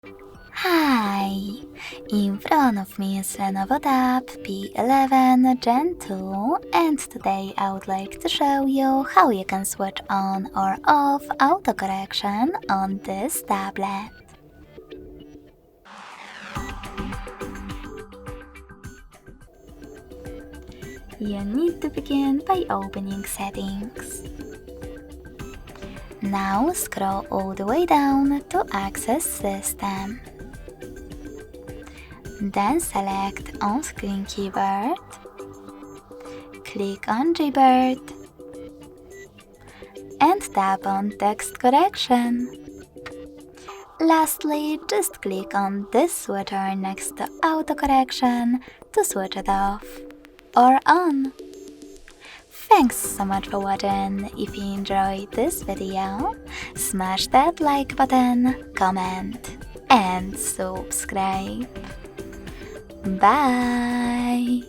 Hi! In front of me is Lenovo Tab P11 Gen 2, and today I would like to show you how you can switch on or off autocorrection on this tablet. You need to begin by opening Settings. Now scroll all the way down to access System. Then select on-screen keyboard, click on Gbird, and tap on Text Correction. Lastly, just click on this switcher next to autocorrection to switch it off or on. Thanks so much for watching. If you enjoyed this video, smash that like button, comment, and subscribe. Bye!